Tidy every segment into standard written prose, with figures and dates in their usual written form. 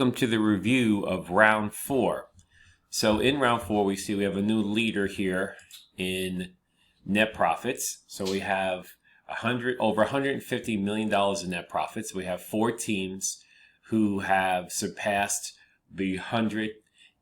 Welcome to the review of round 4. So in round 4, we see we have a new leader here in net profits. So we have over $150 million in net profits. We have 4 teams who have surpassed the 100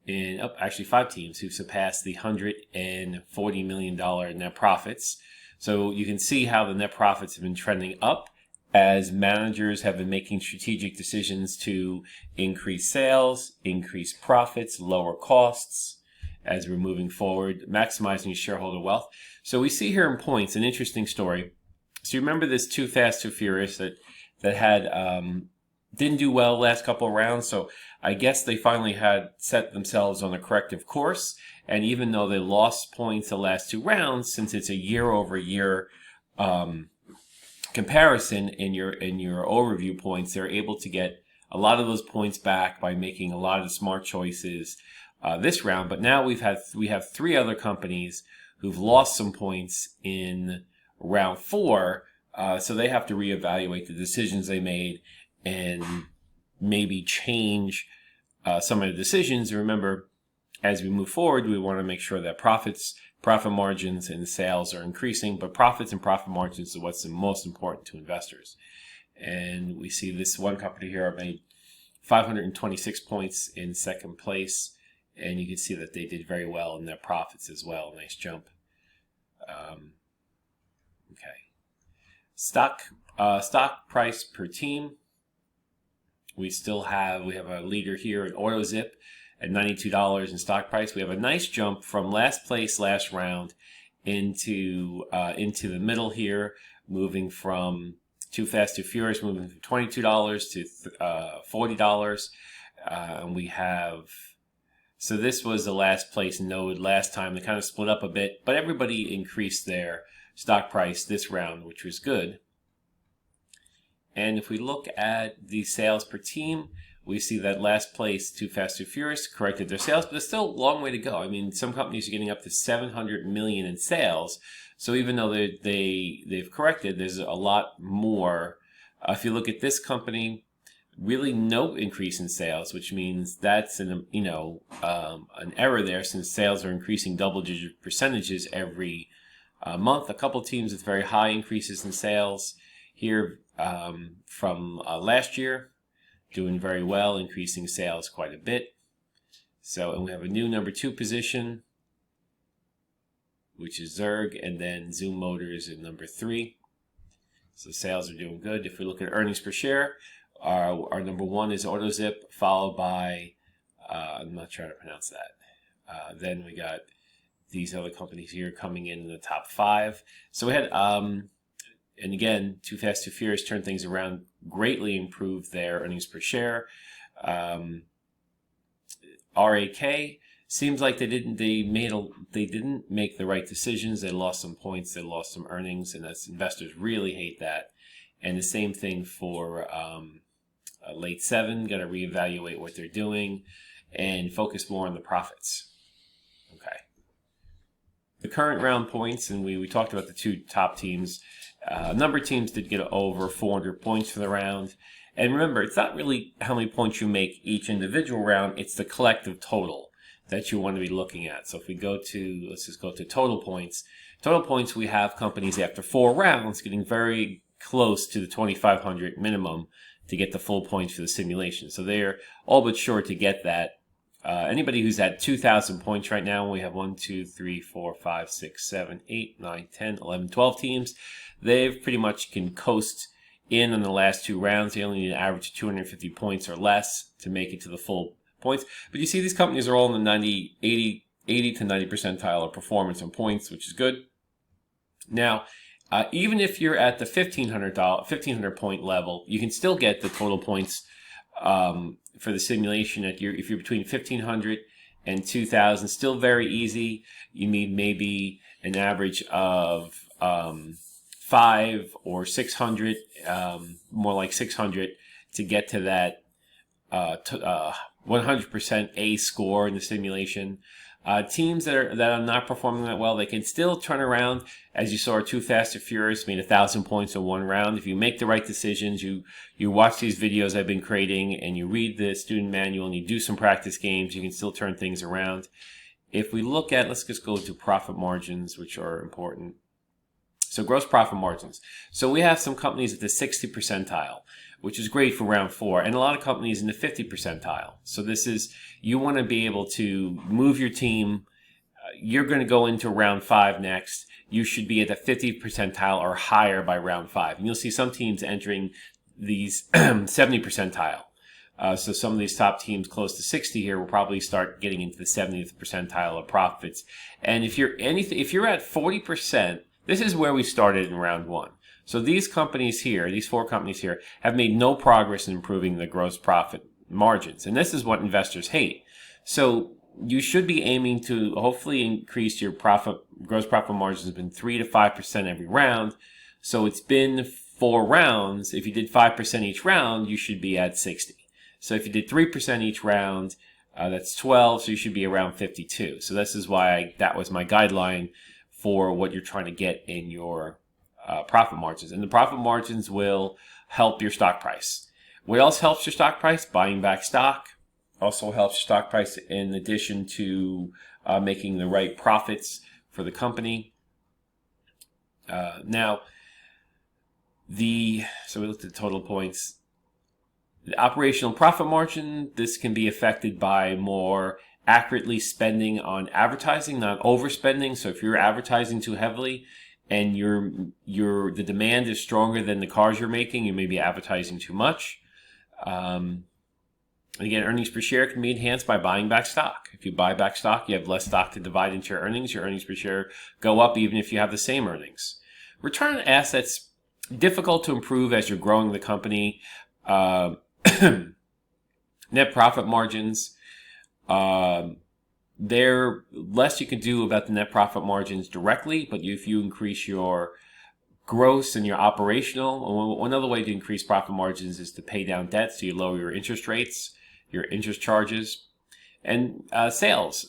and actually 5 teams who surpassed the $140 million net profits. So you can see how the net profits have been trending up as managers have been making strategic decisions to increase sales, increase profits, lower costs as we're moving forward, maximizing shareholder wealth. So we see here in points an interesting story. So you remember this Too Fast, Too Furious that had didn't do well last couple of rounds. So I guess they finally had set themselves on a corrective course. And even though they lost points the last 2 rounds, since it's a year-over-year comparison in your overview points, they're able to get a lot of those points back by making a lot of smart choices this round. But now we have 3 other companies who've lost some points in round 4, so they have to reevaluate the decisions they made and maybe change some of the decisions. Remember, as we move forward, we want to make sure that profit margins and sales are increasing, but profits and profit margins are what's the most important to investors. And we see this one company here made 526 points in second place, and you can see that they did very well in their profits as well. Nice jump. Okay. Stock price per team. We have a leader here at AutoZip at $92 in stock price. We have a nice jump from last place last round into the middle here, moving from Too Fast, Too Furious, moving from $22 to $40. And we have, so this was the last place node last time. They kind of split up a bit, but everybody increased their stock price this round, which was good. And if we look at the sales per team, we see that last place, Too Fast, Too Furious, corrected their sales, but there's still a long way to go. I mean, some companies are getting up to $700 million in sales. So even though they've corrected, there's a lot more. If you look at this company, really no increase in sales, which means that's an error there, since sales are increasing double-digit percentages every month. A couple teams with very high increases in sales here from last year. Doing very well, increasing sales quite a bit. So, and we have a new number 2 position, which is Zerg, and then Zoom Motors in number 3. So sales are doing good. If we look at earnings per share, our number 1 is AutoZip, followed by, I'm not trying to pronounce that. Then we got these other companies here coming in the top 5. So we had, and again, Too Fast, Too Furious turned things around, greatly improved their earnings per share. RAK seems like they didn't make the right decisions. They lost some points, they lost some earnings, and as investors really hate that. And the same thing for Late 7, got to reevaluate what they're doing and focus more on the profits. Okay. The current round points, and we talked about the 2 top teams. A number of teams did get over 400 points for the round. And remember, it's not really how many points you make each individual round, it's the collective total that you want to be looking at. So if we go to, let's just go to total points. Total points, we have companies after 4 rounds getting very close to the 2,500 minimum to get the full points for the simulation. So they're all but sure to get that. Anybody who's at 2,000 points right now, we have 1, 2, 3, 4, 5, 6, 7, 8, 9, 10, 11, 12 teams. They've pretty much can coast in on the last 2 rounds. They only need an average of 250 points or less to make it to the full points. But you see these companies are all in the 80 to 90 percentile of performance on points, which is good. Now, even if you're at the 1,500 point level, you can still get the total points for the simulation if you're between 1,500 and 2,000. Still very easy. You need maybe an average of 5 or 600, more like 600, to get to that 100% A score in the simulation. Teams that are not performing that well, they can still turn around. As you saw, Too Fast or Furious made 1,000 points in one round. If you make the right decisions, you watch these videos I've been creating, and you read the student manual, and you do some practice games, you can still turn things around. If we look at, let's just go to profit margins, which are important. So gross profit margins. So we have some companies at the 60 percentile, which is great for round 4, and a lot of companies in the 50 percentile. So this is, you want to be able to move your team. You're going to go into round 5 next. You should be at the 50 percentile or higher by round 5. And you'll see some teams entering these 70 percentile. So some of these top teams close to 60 here will probably start getting into the 70th percentile of profits. And if you're at 40%, this is where we started in round 1. So these companies here, these 4 companies here, have made no progress in improving the gross profit margins. And this is what investors hate. So you should be aiming to hopefully increase your gross profit margins been 3 to 5% every round. So it's been 4 rounds. If you did 5% each round, you should be at 60. So if you did 3% each round, that's 12. So you should be around 52. So this is why that was my guideline for what you're trying to get in your profit margins. And the profit margins will help your stock price. What else helps your stock price? Buying back stock also helps your stock price, in addition to making the right profits for the company. So we looked at total points. The operational profit margin, this can be affected by more accurately spending on advertising, not overspending. So if you're advertising too heavily and the demand is stronger than the cars you're making, you may be advertising too much. Again, earnings per share can be enhanced by buying back stock. If you buy back stock, you have less stock to divide into your earnings. Your earnings per share go up even if you have the same earnings. Return on assets, difficult to improve as you're growing the company. Net profit margins, there less you can do about the net profit margins directly, but if you increase your gross and your operational, another way to increase profit margins is to pay down debt, so you lower your interest rates, your interest charges, and sales.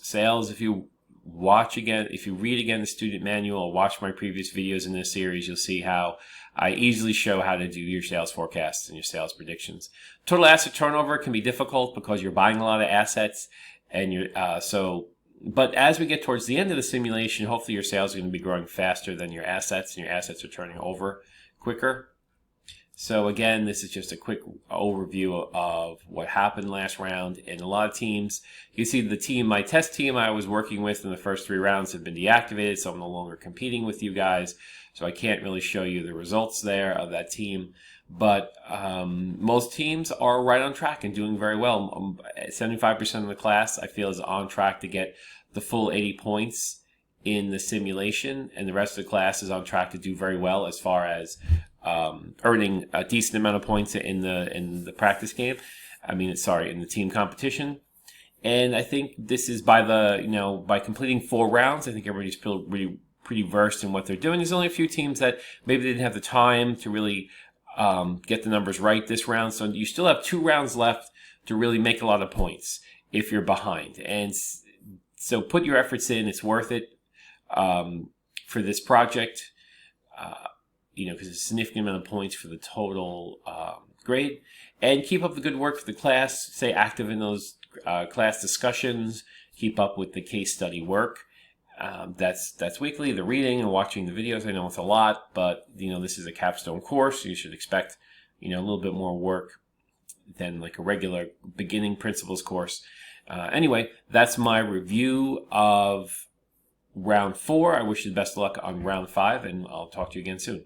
If you read again the student manual or watch my previous videos in this series, you'll see how I easily show how to do your sales forecasts and your sales predictions. Total asset turnover can be difficult because you're buying a lot of assets, and but as we get towards the end of the simulation, hopefully your sales are going to be growing faster than your assets, and your assets are turning over quicker. So again, this is just a quick overview of what happened last round. And a lot of teams, you see my test team I was working with in the first 3 rounds have been deactivated, so I'm no longer competing with you guys. So I can't really show you the results there of that team. But most teams are right on track and doing very well. 75% of the class I feel is on track to get the full 80 points in the simulation, and the rest of the class is on track to do very well as far as earning a decent amount of points in the practice game. in the team competition. And I think this is by completing 4 rounds, I think everybody's pretty versed in what they're doing. There's only a few teams that maybe they didn't have the time to really get the numbers right this round. So you still have 2 rounds left to really make a lot of points if you're behind. And so put your efforts in. It's worth it for this project, because it's a significant amount of points for the total grade. And keep up the good work for the class. Stay active in those class discussions. Keep up with the case study work. That's weekly, the reading and watching the videos. I know it's a lot, but this is a capstone course. You should expect a little bit more work than like a regular beginning principles course. Anyway, that's my review of round 4. I wish you the best of luck on round 5, and I'll talk to you again soon.